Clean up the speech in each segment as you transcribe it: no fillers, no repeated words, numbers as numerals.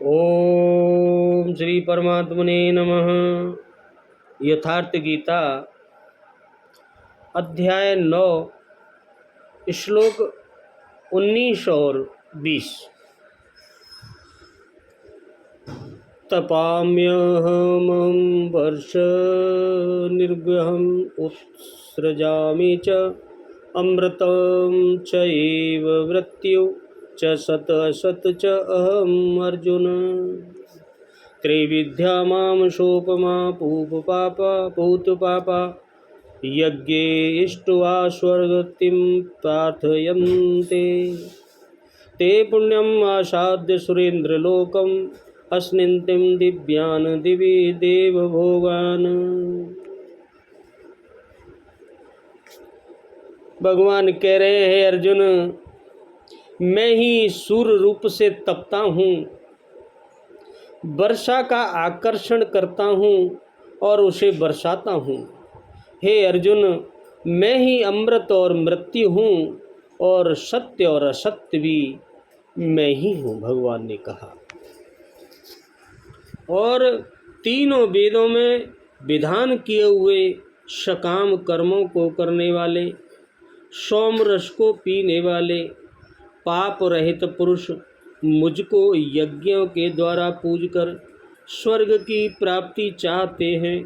ओम श्री परमात्मने नमः। यथार्थ गीता अध्याय 9 श्लोक 19 और 20। तपाम्यहमं वर्ष निर्गहम् उत्सृजामि च अमृतं च एव मृत्यु च सत असत च अहम् अर्जुन। त्रैविध्या मां शोपमा पूपपापा पूतपापा यज्ञे इष्ट्वा स्वर्गतिं प्रार्थयन्ते ते पुण्यम् आसाद्य सुरेन्द्रलोकम् अस्निन्तिं दिव्यान् दिवि देवभोगान्। भगवान कह रहे हैं, अर्जुन, मैं ही सूर्य रूप से तपता हूँ, वर्षा का आकर्षण करता हूँ और उसे बरसाता हूँ। हे अर्जुन, मैं ही अमृत और मृत्यु हूँ और सत्य और असत्य भी मैं ही हूँ, भगवान ने कहा। और तीनों वेदों में विधान किए हुए सकाम कर्मों को करने वाले, सोम रस को पीने वाले, पाप रहित पुरुष मुझको यज्ञों के द्वारा पूजकर स्वर्ग की प्राप्ति चाहते हैं।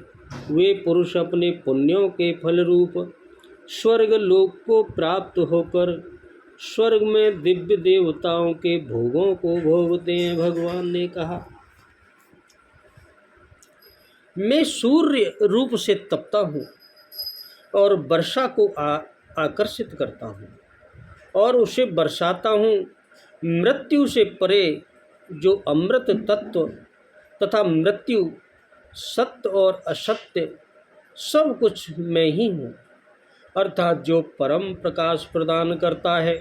वे पुरुष अपने पुण्यों के फल रूप स्वर्ग लोक को प्राप्त होकर स्वर्ग में दिव्य देवताओं के भोगों को भोगते हैं, भगवान ने कहा। मैं सूर्य रूप से तपता हूँ और वर्षा को आकर्षित करता हूँ और उसे बरसाता हूँ। मृत्यु से परे जो अमृत तत्व तथा मृत्यु, सत्य और असत्य सब कुछ मैं ही हूँ, अर्थात जो परम प्रकाश प्रदान करता है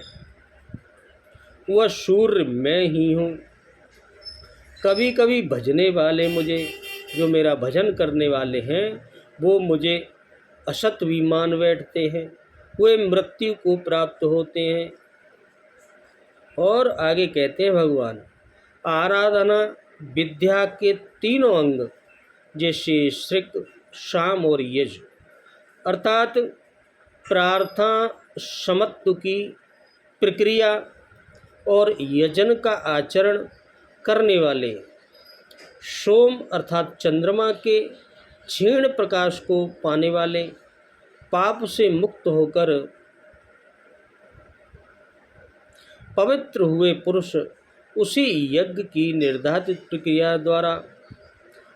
वह सूर्य मैं ही हूँ। कभी कभी भजने वाले मुझे, जो मेरा भजन करने वाले हैं, वो मुझे असत भी मान बैठते हैं, वे मृत्यु को प्राप्त होते हैं। और आगे कहते हैं भगवान, आराधना विद्या के तीनों अंग जैसे श्रिक, शाम और यज, अर्थात प्रार्थना, समत्व की प्रक्रिया और यजन का आचरण करने वाले, सोम अर्थात चंद्रमा के क्षीण प्रकाश को पाने वाले, पाप से मुक्त होकर पवित्र हुए पुरुष उसी यज्ञ की निर्धारित प्रक्रिया द्वारा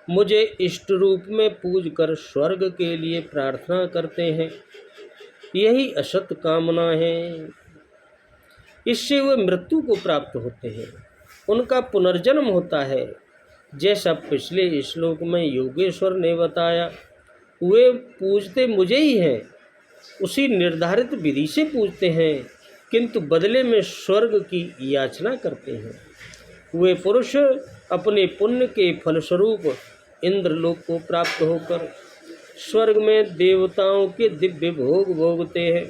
मुझे इष्ट रूप में पूज कर स्वर्ग के लिए प्रार्थना करते हैं। यही असत कामना है, इससे वे मृत्यु को प्राप्त होते हैं, उनका पुनर्जन्म होता है। जैसा पिछले श्लोक में योगेश्वर ने बताया, वे पूजते मुझे ही हैं, उसी निर्धारित विधि से पूजते हैं, किंतु बदले में स्वर्ग की याचना करते हैं। वे पुरुष अपने पुण्य के फलस्वरूप इंद्रलोक को प्राप्त होकर स्वर्ग में देवताओं के दिव्य भोग भोगते हैं,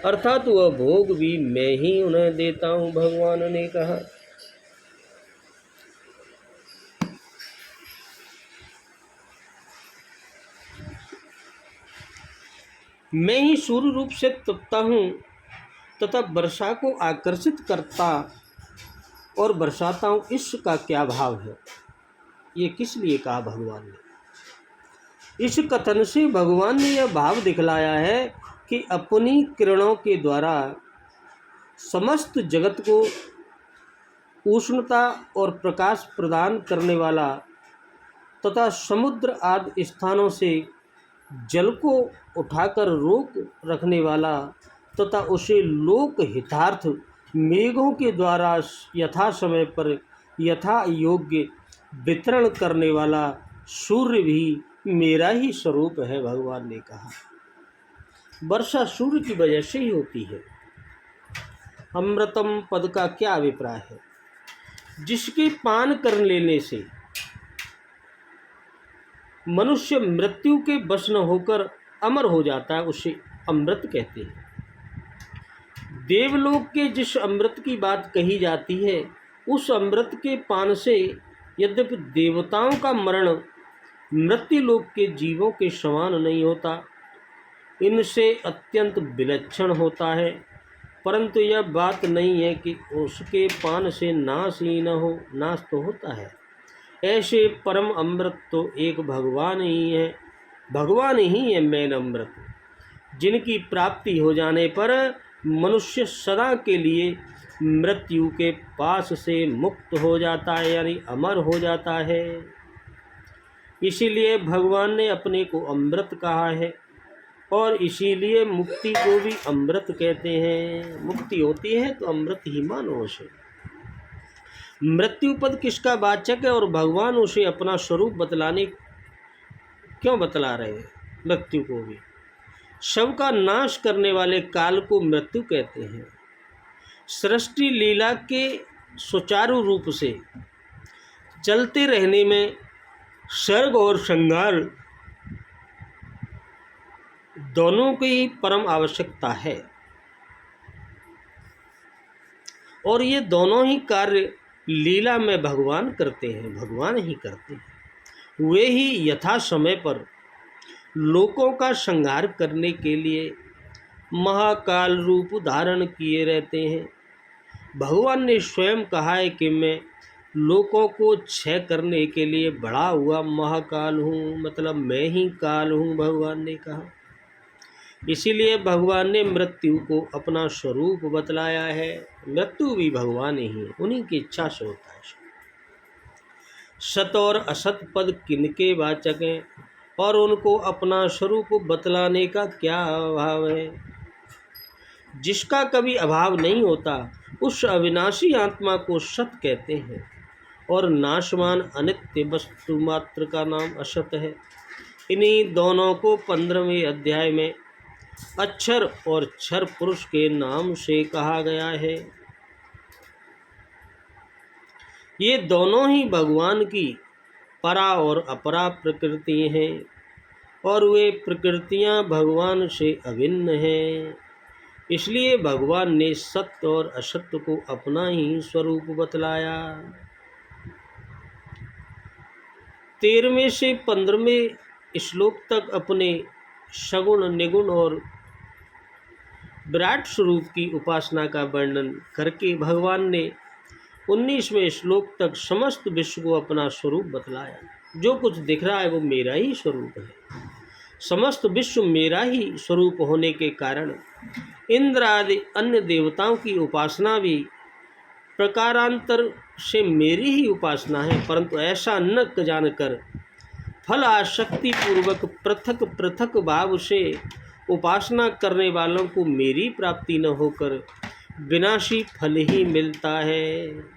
अर्थात वह भोग भी मैं ही उन्हें देता हूँ, भगवान ने कहा। मैं ही सूर्य रूप से तपता हूँ तथा वर्षा को आकर्षित करता और बरसाता हूँ। इसका क्या भाव है, ये किस लिए कहा भगवान ने? इस कथन से भगवान ने यह भाव दिखलाया है कि अपनी किरणों के द्वारा समस्त जगत को उष्णता और प्रकाश प्रदान करने वाला तथा समुद्र आदि स्थानों से जल को उठाकर रोक रखने वाला तथा उसे लोक हितार्थ मेघों के द्वारा यथा समय पर यथा योग्य वितरण करने वाला सूर्य भी मेरा ही स्वरूप है, भगवान ने कहा। वर्षा सूर्य की वजह से ही होती है। अमृतम पद का क्या अभिप्राय है? जिसके पान कर लेने से मनुष्य मृत्यु के वश न होकर अमर हो जाता है, उसे अमृत कहते हैं। देवलोक के जिस अमृत की बात कही जाती है, उस अमृत के पान से यद्यपि देवताओं का मरण मृत्यु लोक के जीवों के समान नहीं होता, इनसे अत्यंत विलक्षण होता है, परंतु यह बात नहीं है कि उसके पान से नाश ही न हो, नाश तो होता है। ऐसे परम अमृत तो एक भगवान ही है, भगवान ही है मैन अमृत, जिनकी प्राप्ति हो जाने पर मनुष्य सदा के लिए मृत्यु के पास से मुक्त हो जाता है, यानी अमर हो जाता है। इसीलिए भगवान ने अपने को अमृत कहा है और इसीलिए मुक्ति को भी अमृत कहते हैं। मुक्ति होती है तो अमृत ही मानो उसे। मृत्यु पद किसका वाचक है और भगवान उसे अपना स्वरूप बतलाने क्यों बतला रहे हैं? मृत्यु को भी शव का नाश करने वाले काल को मृत्यु कहते हैं। सृष्टि लीला के सुचारू रूप से चलते रहने में सर्ग और श्रृंगार दोनों की परम आवश्यकता है और ये दोनों ही कार्य लीला में भगवान करते हैं, भगवान ही करते हैं। वे ही यथा समय पर लोकों का संहार करने के लिए महाकाल रूप धारण किए रहते हैं। भगवान ने स्वयं कहा है कि मैं लोकों को क्षय करने के लिए बढ़ा हुआ महाकाल हूँ, मतलब मैं ही काल हूँ, भगवान ने कहा। इसीलिए भगवान ने मृत्यु को अपना स्वरूप बतलाया है। मृत्यु भी भगवान ही है, उन्हीं की इच्छा से होता है। सत और असत पद किनके वाचक हैं और उनको अपना स्वरूप बतलाने का क्या अभाव है? जिसका कभी अभाव नहीं होता उस अविनाशी आत्मा को सत कहते हैं और नाशवान अनित्य वस्तु मात्र का नाम असत है। इन्हीं दोनों को 15वें अध्याय में अक्षर और क्षर पुरुष के नाम से कहा गया है। ये दोनों ही भगवान की परा और अपरा प्रकृति हैं और वे प्रकृतियां भगवान से अभिन्न हैं। इसलिए भगवान ने सत्य और असत्य को अपना ही स्वरूप बतलाया। 13वें से 15वें श्लोक तक अपने सगुण निगुण और विराट स्वरूप की उपासना का वर्णन करके भगवान ने 19वें श्लोक तक समस्त विश्व को अपना स्वरूप बतलाया। जो कुछ दिख रहा है वो मेरा ही स्वरूप है। समस्त विश्व मेरा ही स्वरूप होने के कारण इंद्र आदि अन्य देवताओं की उपासना भी प्रकारांतर से मेरी ही उपासना है, परंतु ऐसा न जानकर फल आसक्ति पूर्वक पृथक पृथक भाव से उपासना करने वालों को मेरी प्राप्ति न होकर विनाशी फल ही मिलता है।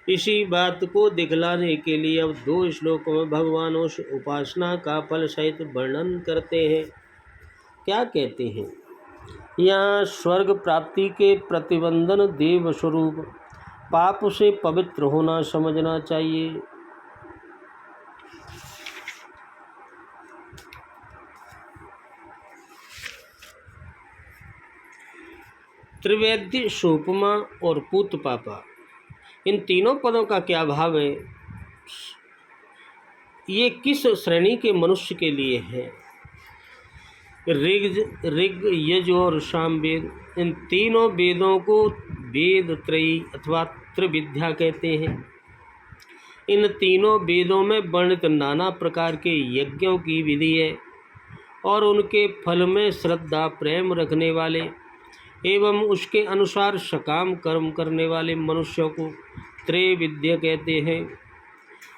इसी बात को दिखलाने के लिए अब 2 श्लोकों में भगवान उस उपासना का फल सहित वर्णन करते हैं। क्या कहते हैं? यहाँ स्वर्ग प्राप्ति के प्रतिबंधन देव स्वरूप पाप से पवित्र होना समझना चाहिए। त्रिवेद्य, सोपमा और पूत पापा, इन तीनों पदों का क्या भाव है? ये किस श्रेणी के मनुष्य के लिए है? ऋग, यज और सामवेद, इन तीनों वेदों को वेद त्रयी अथवा त्रिविद्या कहते हैं। इन तीनों वेदों में वर्णित नाना प्रकार के यज्ञों की विधि है और उनके फल में श्रद्धा प्रेम रखने वाले एवं उसके अनुसार सकाम कर्म करने वाले मनुष्यों को त्रैविद्य कहते हैं।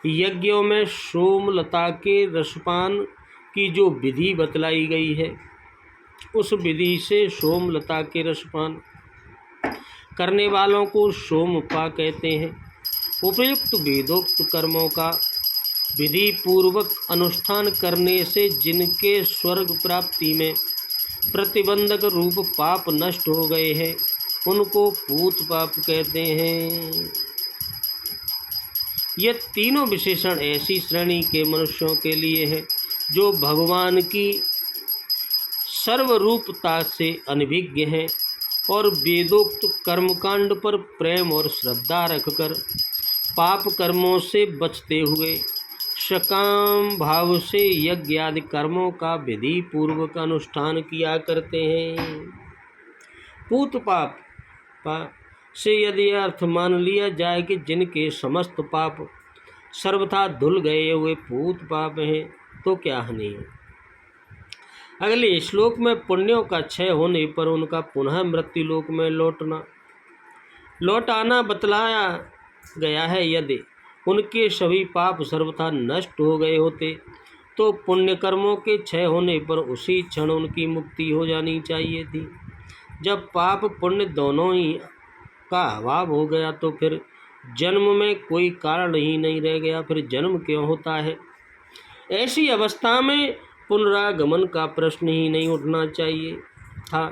यज्ञों में सोमलता के रसपान की जो विधि बतलाई गई है उस विधि से सोमलता के रसपान करने वालों को सोमपा कहते हैं। उपयुक्त वेदोक्त कर्मों का विधि पूर्वक अनुष्ठान करने से जिनके स्वर्ग प्राप्ति में प्रतिबंधक रूप पाप नष्ट हो गए हैं उनको पूत पाप कहते हैं। ये तीनों विशेषण ऐसी श्रेणी के मनुष्यों के लिए है जो भगवान की सर्वरूपता से अनभिज्ञ हैं और वेदोक्त कर्मकांड पर प्रेम और श्रद्धा रखकर पाप कर्मों से बचते हुए सकाम भाव से यज्ञ आदि कर्मों का विधि पूर्वक अनुष्ठान किया करते हैं। पूत पाप से यदि अर्थ मान लिया जाए कि जिनके समस्त पाप सर्वथा धुल गए हुए पूत पाप हैं तो क्या हानि है। अगले श्लोक में पुण्यों का क्षय होने पर उनका पुनः मृत्यु लोक में लौट आना बतलाया गया है। यदि उनके सभी पाप सर्वथा नष्ट हो गए होते तो पुण्य कर्मों के क्षय होने पर उसी क्षण उनकी मुक्ति हो जानी चाहिए थी। जब पाप पुण्य दोनों ही का अभाव हो गया तो फिर जन्म में कोई कारण ही नहीं रह गया, फिर जन्म क्यों होता है। ऐसी अवस्था में पुनरागमन का प्रश्न ही नहीं उठना चाहिए था,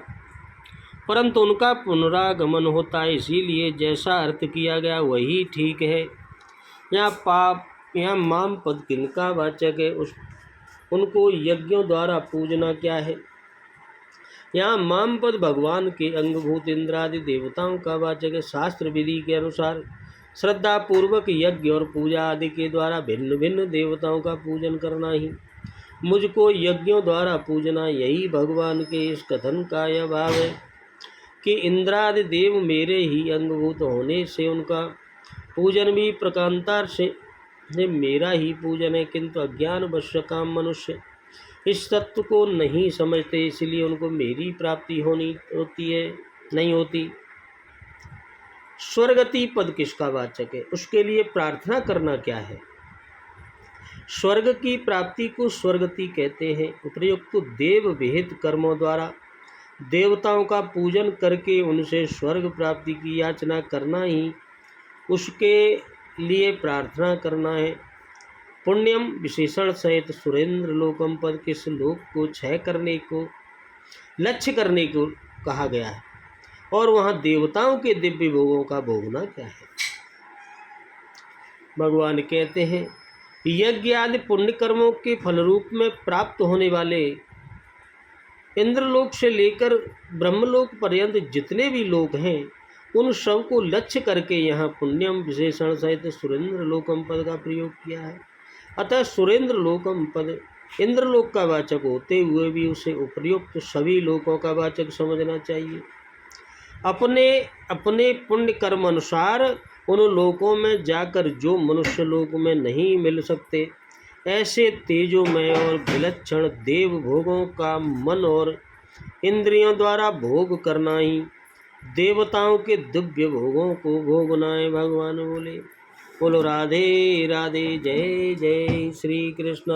परंतु उनका पुनरागमन होता है। इसीलिए जैसा अर्थ किया गया वही ठीक है। यहाँ माम पद किनका वाचक है, उनको यज्ञों द्वारा पूजना क्या है। यहाँ माम पद भगवान के अंगभूत इंद्रादि देवताओं का वाचक है। शास्त्र विधि के अनुसार श्रद्धा पूर्वक यज्ञ और पूजा आदि के द्वारा भिन्न भिन्न देवताओं का पूजन करना ही मुझको यज्ञों द्वारा पूजना, यही भगवान के इस कथन का यह भाव है कि इंद्रादि देव मेरे ही अंगभूत होने से उनका पूजन भी प्रकांतर से मेरा ही पूजन है। किंतु अज्ञानवश काम मनुष्य इस तत्व को नहीं समझते, इसलिए उनको मेरी प्राप्ति नहीं होती। स्वर्गति पद किसका वाचक है, उसके लिए प्रार्थना करना क्या है। स्वर्ग की प्राप्ति को स्वर्गति कहते हैं। उपर्युक्त देव विहित कर्मों द्वारा देवताओं का पूजन करके उनसे स्वर्ग प्राप्ति की याचना करना ही उसके लिए प्रार्थना करना है। पुण्यम विशेषण सहित सुरेंद्र लोकम पद किस लोक को क्षय करने को लक्ष्य करने को कहा गया है और वहाँ देवताओं के दिव्य भोगों का भोगना क्या है। भगवान कहते हैं यज्ञ आदि पुण्य कर्मों के फलरूप में प्राप्त होने वाले इंद्रलोक से लेकर ब्रह्मलोक पर्यंत जितने भी लोक हैं उन सब को लक्ष्य करके यहाँ पुण्यम विशेषण सहित सुरेंद्र लोकम पद का प्रयोग किया है। अतः सुरेंद्र लोकम पद इंद्रलोक का वाचक होते हुए भी उसे उपर्युक्त सभी लोकों का वाचक समझना चाहिए। अपने अपने पुण्य कर्म अनुसार उन लोकों में जाकर जो मनुष्य लोक में नहीं मिल सकते, ऐसे तेजोमय और विलक्षण देव भोगों का मन और इंद्रियों द्वारा भोग करना ही देवताओं के दिव्य भोगों को भोगना है। भगवान बोलो राधे राधे, जय जय श्री कृष्ण।